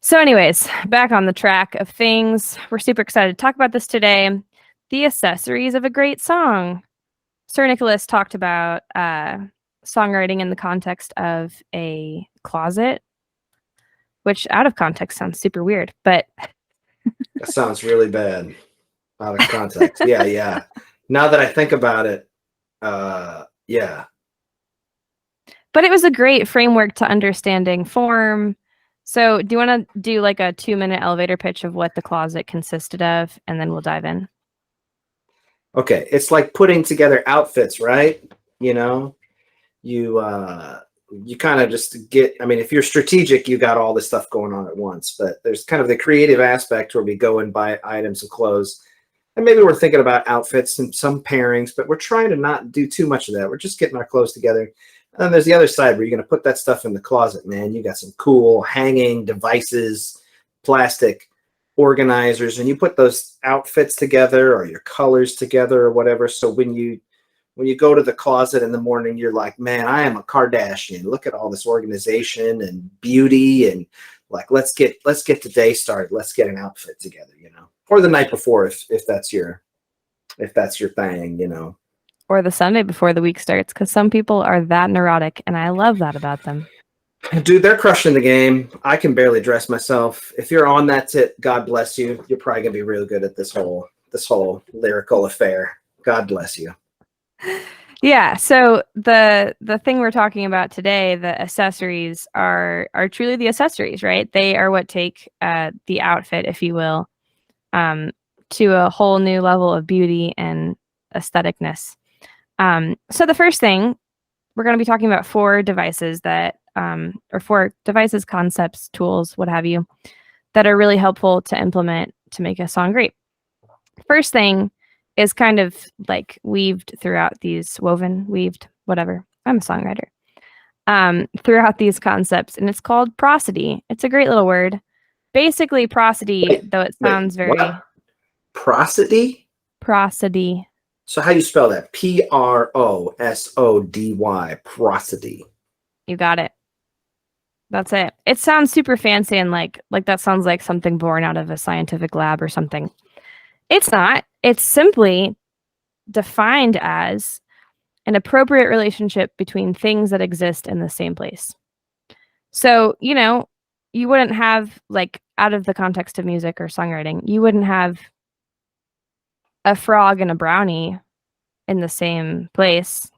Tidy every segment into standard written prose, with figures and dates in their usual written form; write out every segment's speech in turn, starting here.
So anyways, back on the track of things. We're super excited to talk about this today. The accessories of a great song. Sir Nicholas talked about songwriting in the context of a closet, which out of context sounds super weird, but that sounds really bad out of context. Yeah. Now that I think about it, yeah. But it was a great framework to understanding form. So do you want to do like a 2-minute elevator pitch of what the closet consisted of, and then we'll dive in? Okay, it's like putting together outfits, right? You know, you kind of just get, I mean, if you're strategic, you got all this stuff going on at once, but there's kind of the creative aspect where we go and buy items of clothes. And maybe we're thinking about outfits and some pairings, but we're trying to not do too much of that. We're just getting our clothes together. And then there's the other side where you're going to put that stuff in the closet, man. You got some cool hanging devices, plastic organizers, and you put those outfits together or your colors together or whatever. So when you go to the closet in the morning, you're like, man, I am a Kardashian. Look at all this organization and beauty, and like, let's get the day started. Let's get an outfit together, you know, or the night before if that's your thing, you know, or the Sunday before the week starts, because some people are that neurotic, and I love that about them. Dude, they're crushing the game. I can barely dress myself. If you're on that tip, God bless you. You're probably gonna be real good at this whole lyrical affair. God bless you. Yeah. So the thing we're talking about today, the accessories are truly the accessories, right? They are what take the outfit, if you will, to a whole new level of beauty and aestheticness. So the first thing we're going to be talking about 4 devices that, or 4 devices, concepts, tools, what have you, that are really helpful to implement to make a song great. First thing is kind of like weaved, whatever. I'm a songwriter. Throughout these concepts, and it's called prosody. It's a great little word. Basically, prosody, though it sounds very... What? Prosody? Prosody. So how do you spell that? Prosody. Prosody. You got it. That's it. It sounds super fancy and like that sounds like something born out of a scientific lab or something. It's not. It's simply defined as an appropriate relationship between things that exist in the same place. So, you know, you wouldn't have, like, out of the context of music or songwriting, you wouldn't have a frog and a brownie in the same place.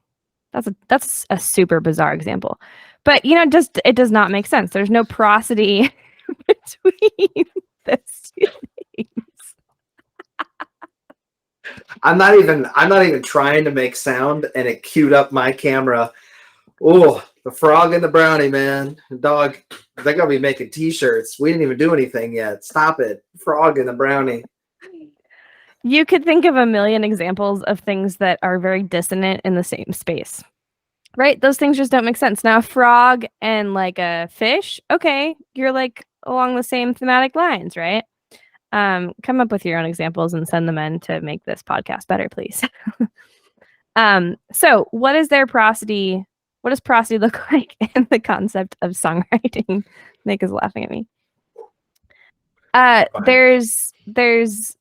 That's a super bizarre example. But, you know, it does not make sense. There's no prosody between those 2 things. I'm not even trying to make sound, and it queued up my camera. Oh, the frog and the brownie, man. Dog, they're gonna be making t-shirts. We didn't even do anything yet. Stop it. Frog and the brownie. You could think of a million examples of things that are very dissonant in the same space, right? Those things just don't make sense. Now, a frog and like a fish, okay, you're like along the same thematic lines, right? Come up with your own examples and send them in to make this podcast better, please. So what is their prosody? What does prosody look like in the concept of songwriting? Nick is laughing at me. There's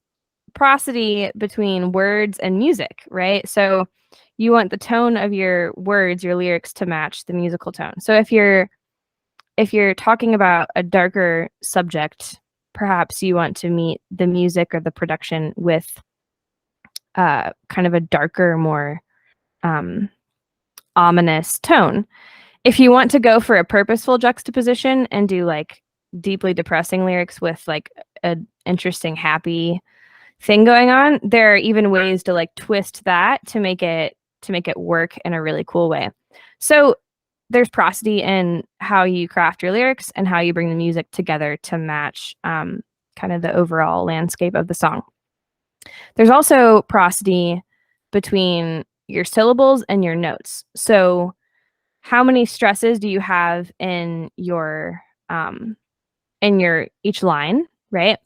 prosody between words and music, right? So you want the tone of your words, your lyrics, to match the musical tone. So if you're talking about a darker subject, perhaps you want to meet the music or the production with kind of a darker, more ominous tone. If you want to go for a purposeful juxtaposition and do like deeply depressing lyrics with like an interesting, happy thing going on, there are even ways to like twist that to make it work in a really cool way. So there's prosody in how you craft your lyrics and how you bring the music together to match kind of the overall landscape of the song. There's also prosody between your syllables and your notes. So how many stresses do you have in your each line, right?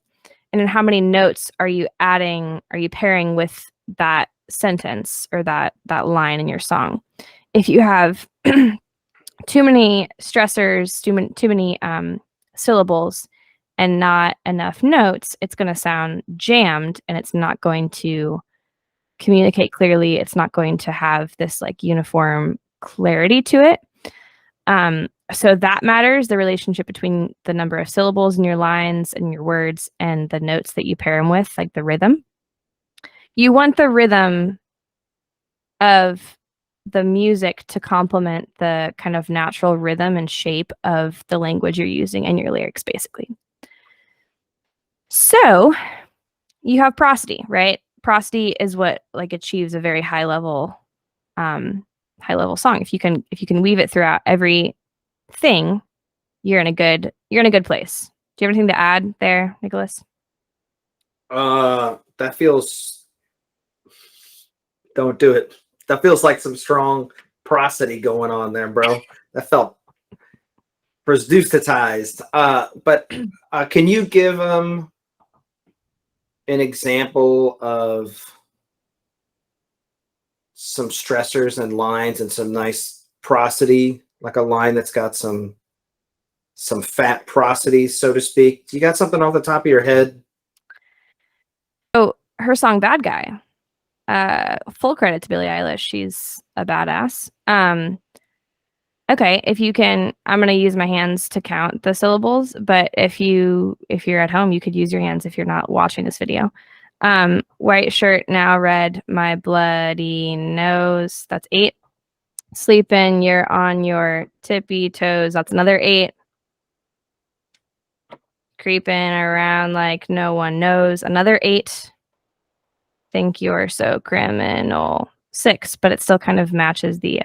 And then how many notes are you pairing with that sentence or that line in your song? If you have too many stressors, too many syllables, and not enough notes, it's going to sound jammed and it's not going to communicate clearly. It's not going to have this like uniform clarity to it. So that matters, the relationship between the number of syllables in your lines and your words and the notes that you pair them with, like the rhythm. You want the rhythm of the music to complement the kind of natural rhythm and shape of the language you're using in your lyrics, basically. So you have prosody, right? Prosody is what like achieves a very high level song. If you can weave it throughout every thing, you're in a good place. Do you have anything to add there, Nicholas? That feels, don't do it. That feels like some strong prosody going on there, bro. That felt prosdustitized. But can you give an example of some stressors and lines and some nice prosody, like a line that's got some fat prosody, so to speak? Do you got something off the top of your head? Oh, her song Bad Guy. Full credit to Billie Eilish. She's a badass. Okay, if you can, I'm going to use my hands to count the syllables, but if you're at home, you could use your hands if you're not watching this video. White shirt, now red, my bloody nose. That's 8. Sleeping, you're on your tippy toes. That's another 8. Creeping around like no one knows. Another 8. Think you're so criminal. 6, but it still kind of matches the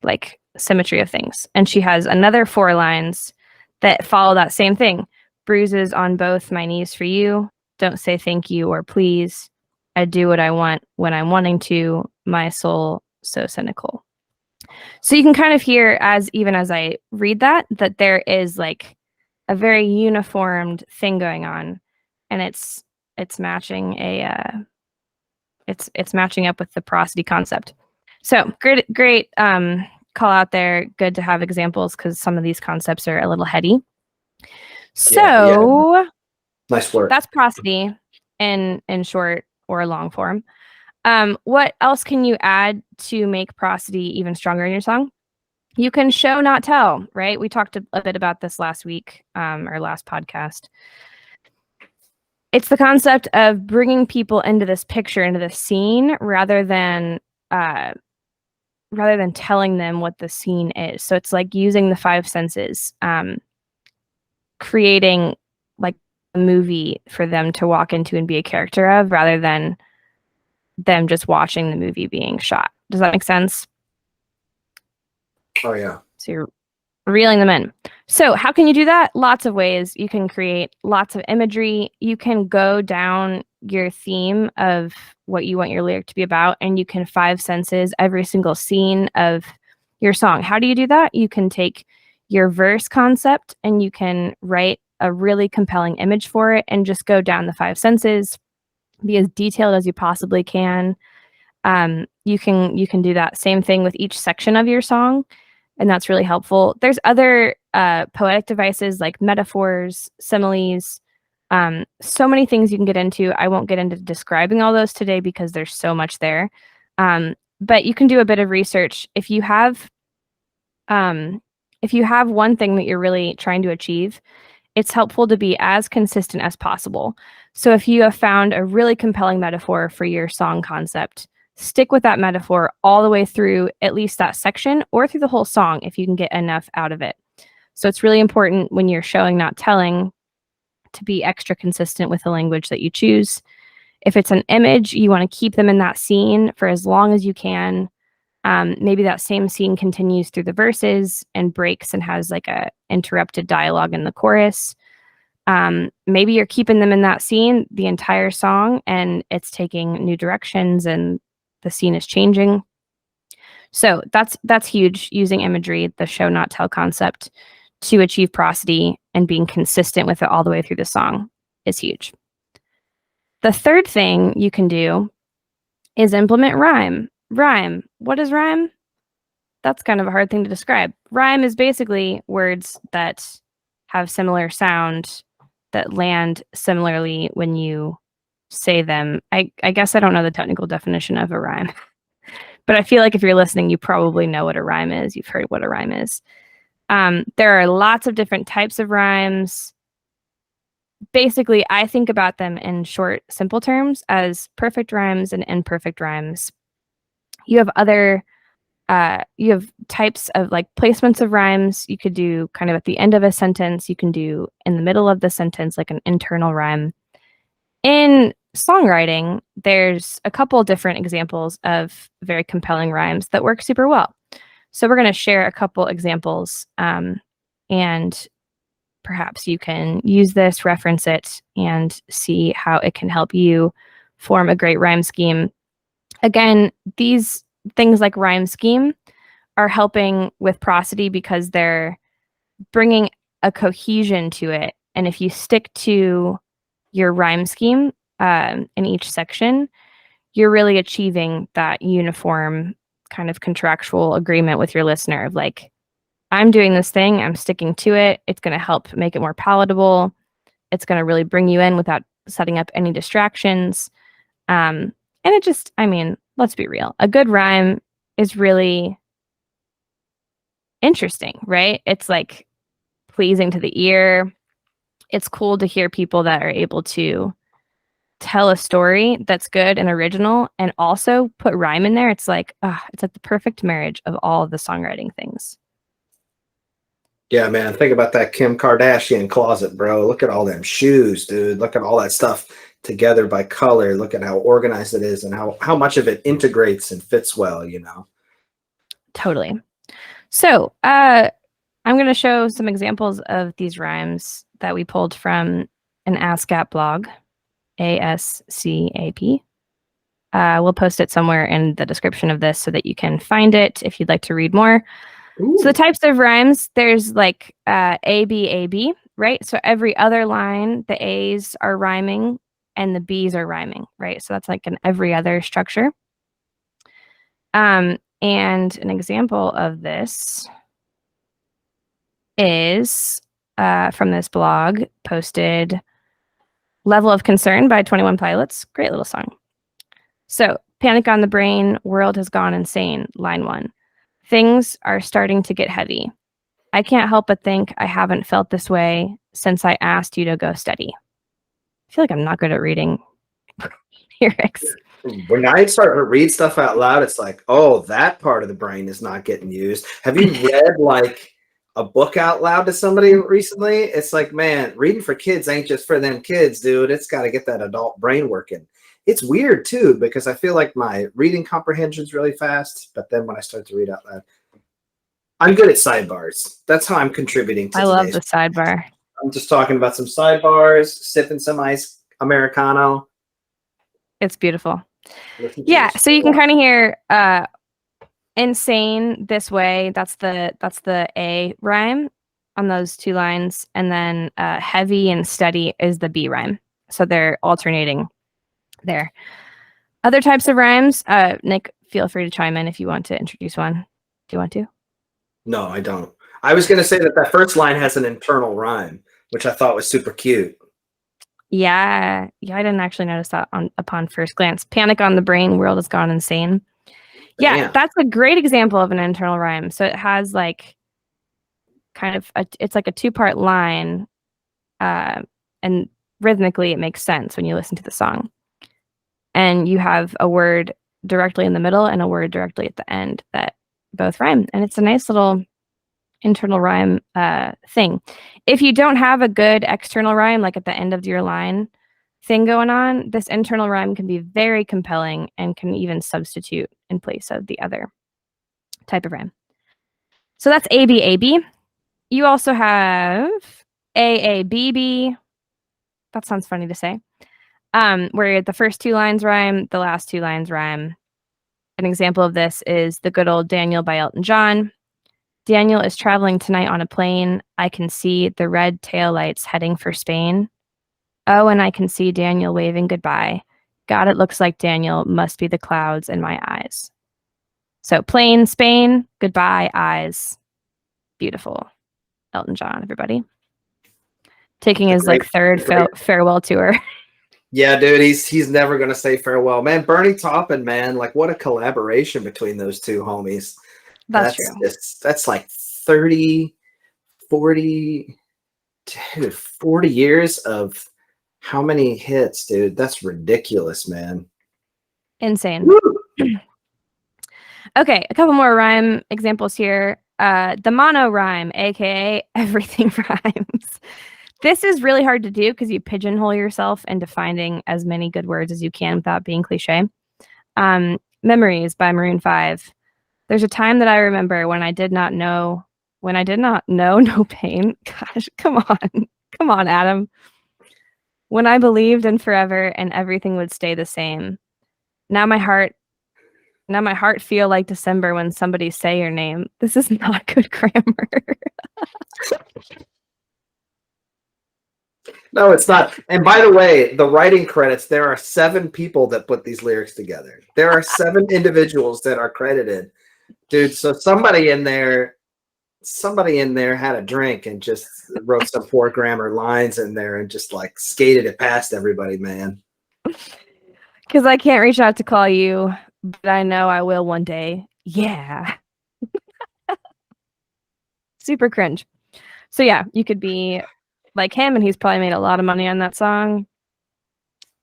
like symmetry of things. And she has another 4 lines that follow that same thing. Bruises on both my knees for you. Don't say thank you or please. I do what I want when I'm wanting to. My soul so cynical. So you can kind of hear, as even as I read that there is like a very uniformed thing going on, and it's matching it's matching up with the prosody concept. So great call out there. Good to have examples because some of these concepts are a little heady. So yeah. Nice work. That's prosody in short or long form. What else can you add to make prosody even stronger in your song? You can show, not tell, right? We talked a bit about this last week, or last podcast. It's the concept of bringing people into this picture, into this scene, rather than telling them what the scene is. So it's like using the 5 senses, creating like a movie for them to walk into and be a character of, rather than them just watching the movie being shot. Does that make sense? Oh, yeah. So you're reeling them in. So how can you do that? Lots of ways. You can create lots of imagery. You can go down your theme of what you want your lyric to be about, and you can 5 senses every single scene of your song. How do you do that? You can take your verse concept and you can write a really compelling image for it and just go down the 5 senses. Be as detailed as you possibly can. You can do that same thing with each section of your song, and that's really helpful. There's other poetic devices like metaphors, similes, so many things you can get into. I won't get into describing all those today because there's so much there. But you can do a bit of research. If you have one thing that you're really trying to achieve, it's helpful to be as consistent as possible. So if you have found a really compelling metaphor for your song concept, stick with that metaphor all the way through at least that section, or through the whole song if you can get enough out of it. So it's really important when you're showing, not telling, to be extra consistent with the language that you choose. If it's an image, you want to keep them in that scene for as long as you can. Maybe that same scene continues through the verses and breaks and has like a interrupted dialogue in the chorus. Maybe you're keeping them in that scene the entire song and it's taking new directions and the scene is changing. So that's huge, using imagery, the show, not tell concept, to achieve prosody, and being consistent with it all the way through the song is huge. The third thing you can do is implement rhyme. Rhyme. What is rhyme? That's kind of a hard thing to describe. Rhyme is basically words that have similar sound that land similarly when you say them. I guess I don't know the technical definition of a rhyme, but I feel like if you're listening, you probably know what a rhyme is. You've heard what a rhyme is. There are lots of different types of rhymes. Basically, I think about them in short, simple terms as perfect rhymes and imperfect rhymes. You have you have types of like placements of rhymes. You could do kind of at the end of a sentence. You can do in the middle of the sentence, like an internal rhyme. In songwriting, there's a couple different examples of very compelling rhymes that work super well. So we're going to share a couple examples, and perhaps you can use this, reference it, and see how it can help you form a great rhyme scheme. Again, these things like rhyme scheme are helping with prosody because they're bringing a cohesion to it. And if you stick to your rhyme scheme in each section, you're really achieving that uniform kind of contractual agreement with your listener of like, I'm doing this thing, I'm sticking to it. It's going to help make it more palatable. It's going to really bring you in without setting up any distractions. And it just, I mean, let's be real. A good rhyme is really interesting, right? It's like pleasing to the ear. It's cool to hear people that are able to tell a story that's good and original and also put rhyme in there. It's like the perfect marriage of all of the songwriting things. Yeah, man. Think about that Kim Kardashian closet, bro. Look at all them shoes, dude. Look at all that stuff together by color. Look at how organized it is and how much of it integrates and fits well, you know? Totally. So I'm going to show some examples of these rhymes that we pulled from an ASCAP blog, ASCAP. We'll post it somewhere in the description of this so that you can find it if you'd like to read more. Ooh. So the types of rhymes, there's like A, B, A, B, right? So every other line, the A's are rhyming and the B's are rhyming, right? So that's like an every other structure. And an example of this is from this blog posted, Level of Concern by 21 Pilots. Great little song. So Panic on the Brain, World Has Gone Insane, line 1. Things are starting to get heavy. I can't help but think I haven't felt this way since I asked you to go steady. I feel like I'm not good at reading lyrics. When I start to read stuff out loud, it's like, oh, that part of the brain is not getting used. Have you read like a book out loud to somebody recently? It's like, man, reading for kids ain't just for them kids, dude. It's got to get that adult brain working. It's weird too, because I feel like my reading comprehension is really fast, but then when I start to read out loud, I'm good at sidebars. That's how I'm contributing to I love the sidebar. I'm just talking about some sidebars, sipping some ice Americano. It's beautiful. Yeah, so you can kind of hear insane this way. That's the A rhyme on those two lines, and then heavy and steady is the B rhyme. So they're alternating there. Other types of rhymes, Nick, feel free to chime in if you want to introduce one. Do you want to? No, I don't. I was going to say that first line has an internal rhyme, which I thought was super cute. Yeah, I didn't actually notice that upon first glance. Panic on the Brain, World Has Gone Insane. Yeah, that's a great example of an internal rhyme. So it has like kind of it's like a two-part line, and rhythmically it makes sense when you listen to the song. And you have a word directly in the middle and a word directly at the end that both rhyme. And it's a nice little internal rhyme thing. If you don't have a good external rhyme, like at the end of your line thing going on, this internal rhyme can be very compelling and can even substitute in place of the other type of rhyme. So that's A, B, A, B. You also have A, B, B. That sounds funny to say. Where the first two lines rhyme, the last two lines rhyme. An example of this is the good old Daniel by Elton John. Daniel is traveling tonight on a plane. I can see the red taillights heading for Spain. Oh, and I can see Daniel waving goodbye. God, it looks like Daniel must be the clouds in my eyes. So plane, Spain, goodbye, eyes. Beautiful. Elton John, everybody. taking his like third farewell tour. Yeah, dude, he's never gonna say farewell, man. Bernie Taupin, man, like what a collaboration between those two homies. That's true. That's like 30, 40, dude, 40 years of how many hits, dude? That's ridiculous, man. Insane. Okay, a couple more rhyme examples here. The mono rhyme, aka everything rhymes. This is really hard to do because you pigeonhole yourself into finding as many good words as you can without being cliche. Memories by Maroon 5. There's a time that I remember when I did not know no pain. Gosh, come on, Adam. When I believed in forever and everything would stay the same. Now my heart feel like December when somebody say your name. This is not good grammar. No, it's not. And by the way, the writing credits, there are 7 people that put these lyrics together. There are 7 individuals that are credited. Dude, so somebody in there had a drink and just wrote some poor grammar lines in there and just like skated it past everybody, man. Because I can't reach out to call you, but I know I will one day. Yeah. Super cringe. So yeah, you could be like him, and he's probably made a lot of money on that song.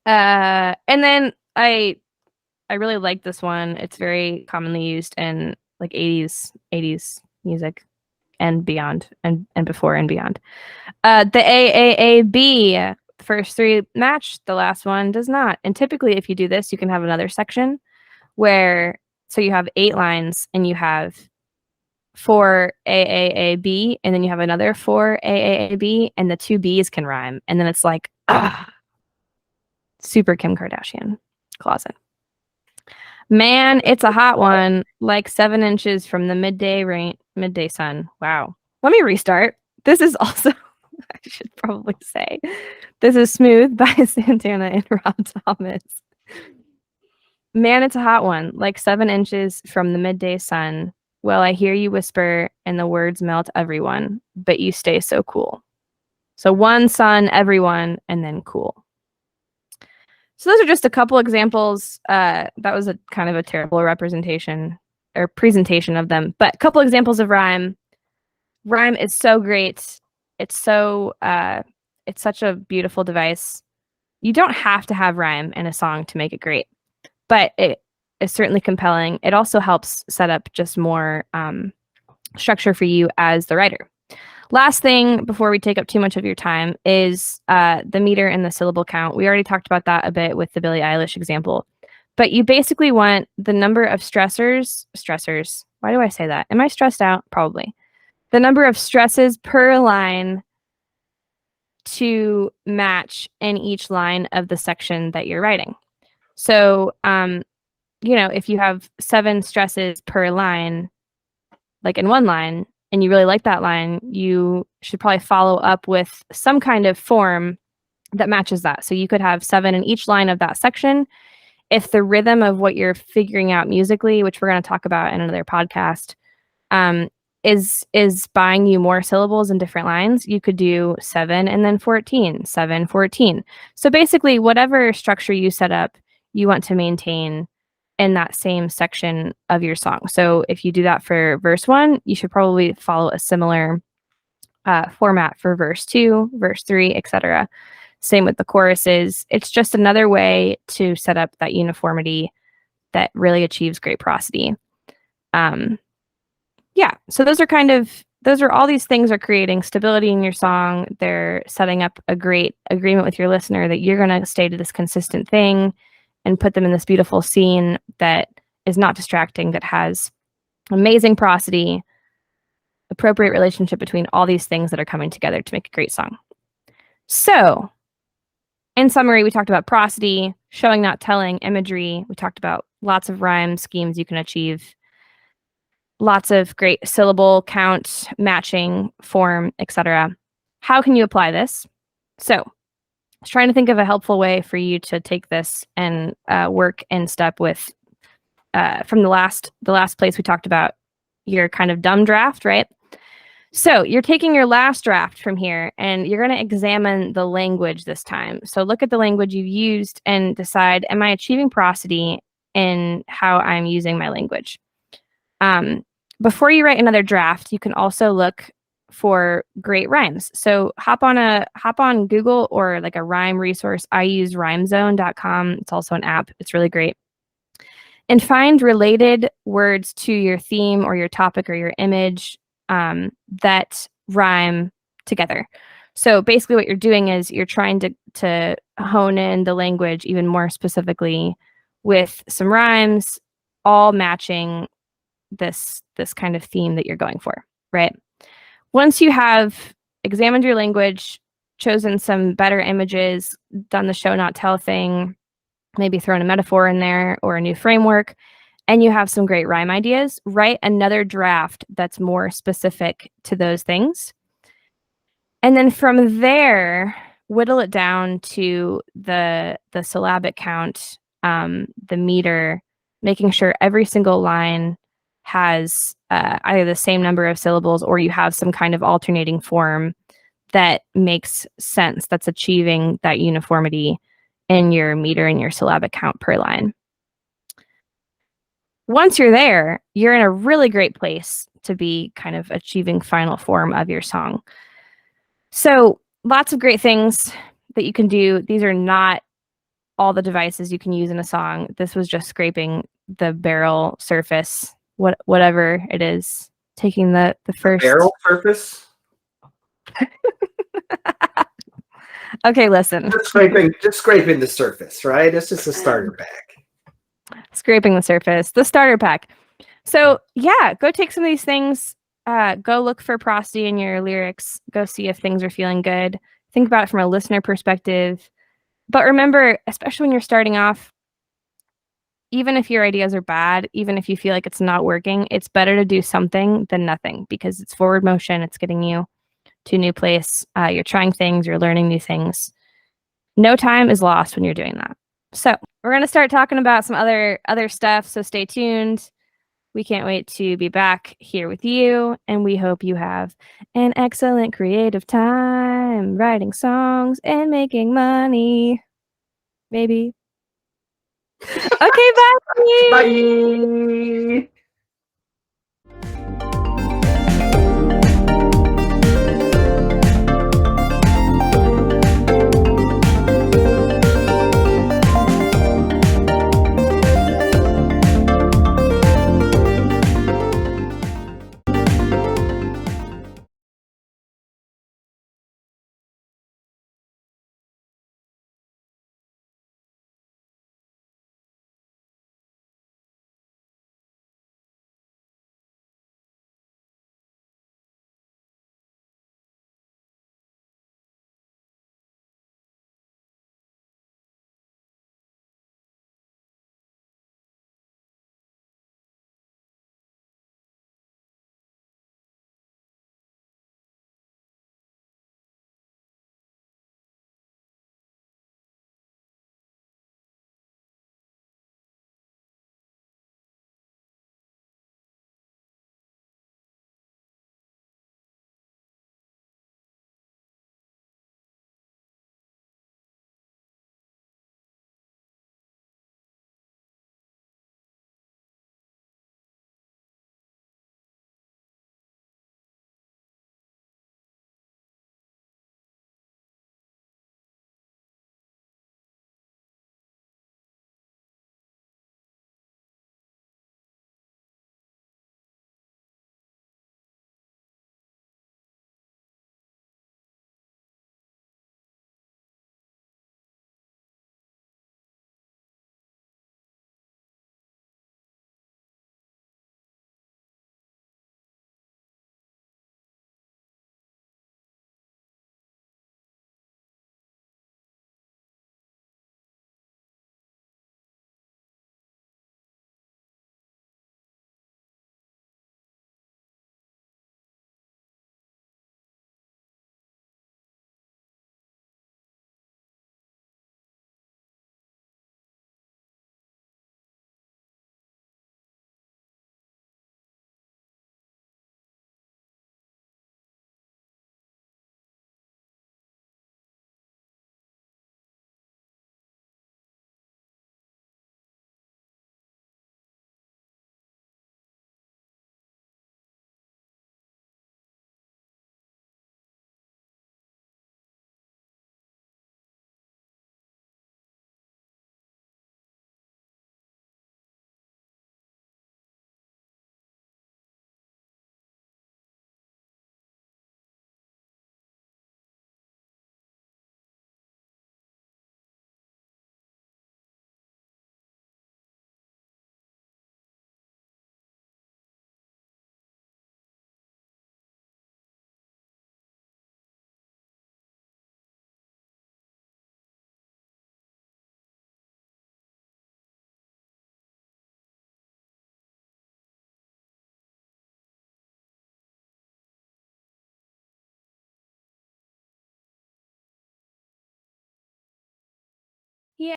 And then I really like this one. It's very commonly used in like 80s music and beyond, and before and beyond. The AAAB, the first 3 match, the last one does not. And typically if you do this, you can have another section where, so you have 8 lines and you have 4 AAAB, and then you have another 4 AAAB, and the 2 B's can rhyme. And then it's like, super Kim Kardashian closet. Man, it's a hot one, like 7 inches from the midday sun. Wow. Let me restart. This is also, I should probably say, this is Smooth by Santana and Rob Thomas. Man, it's a hot one, like 7 inches from the midday sun. Well, I hear you whisper and the words melt everyone, but you stay so cool. So 1 sun, everyone, and then cool. So those are just a couple examples. That was a kind of a terrible representation or presentation of them, but a couple examples of rhyme. Rhyme is so great. It's so it's such a beautiful device. You don't have to have rhyme in a song to make it great, but it is certainly compelling. It also helps set up just more structure for you as the writer. Last thing before we take up too much of your time is the meter and the syllable count. We already talked about that a bit with the Billie Eilish example, but you basically want the number of stressors. Why do I say that? Am I stressed out? Probably. The number of stresses per line to match in each line of the section that you're writing. So, if you have 7 stresses per line, like in one line, and you really like that line, you should probably follow up with some kind of form that matches that. So you could have 7 in each line of that section. If the rhythm of what you're figuring out musically, which we're going to talk about in another podcast, is buying you more syllables in different lines, you could do 7 and then 14, 7, 14. So basically, whatever structure you set up, you want to maintain in that same section of your song. So if you do that for verse 1, you should probably follow a similar format for verse 2, verse 3, etc. Same with the choruses. It's just another way to set up that uniformity that really achieves great prosody. So those are all these things are creating stability in your song. They're setting up a great agreement with your listener that you're going to stay to this consistent thing and put them in this beautiful scene that is not distracting, that has amazing prosody, appropriate relationship between all these things that are coming together to make a great song. So, in summary, we talked about prosody, showing, not telling, imagery. We talked about lots of rhyme schemes you can achieve, lots of great syllable count, matching, form, etc. How can you apply this? So, I was trying to think of a helpful way for you to take this and work in step with from the last place we talked about your kind of dumb draft, right? So you're taking your last draft from here and you're going to examine the language this time. So look at the language you've used and decide, am I achieving prosody in how I'm using my language? Before you write another draft, you can also look for great rhymes. So hop on Google or like a rhyme resource. I use rhymezone.com. It's also an app. It's really great. And find related words to your theme or your topic or your image that rhyme together. So basically what you're doing is you're trying to hone in the language even more specifically with some rhymes, all matching this kind of theme that you're going for, right? Once you have examined your language, chosen some better images, done the show not tell thing, maybe thrown a metaphor in there or a new framework, and you have some great rhyme ideas, write another draft that's more specific to those things. And then from there, whittle it down to the syllabic count, the meter, making sure every single line has either the same number of syllables or you have some kind of alternating form that makes sense, that's achieving that uniformity in your meter and your syllabic count per line. Once you're there, you're in a really great place to be kind of achieving final form of your song. So lots of great things that you can do. These are not all the devices you can use in a song. This was just scraping the barrel surface, whatever it is, taking the first barrel surface. Okay, listen. Just scraping the surface, right? It's just a starter pack. Scraping the surface, the starter pack. So yeah, go take some of these things, go look for prosody in your lyrics, go see if things are feeling good. Think about it from a listener perspective. But remember, especially when you're starting off, even if your ideas are bad, even if you feel like it's not working, it's better to do something than nothing because it's forward motion. It's getting you to a new place. You're trying things, you're learning new things. No time is lost when you're doing that. So we're going to start talking about some other stuff. So stay tuned. We can't wait to be back here with you. And we hope you have an excellent creative time writing songs and making money. Maybe. Okay, bye. Bye.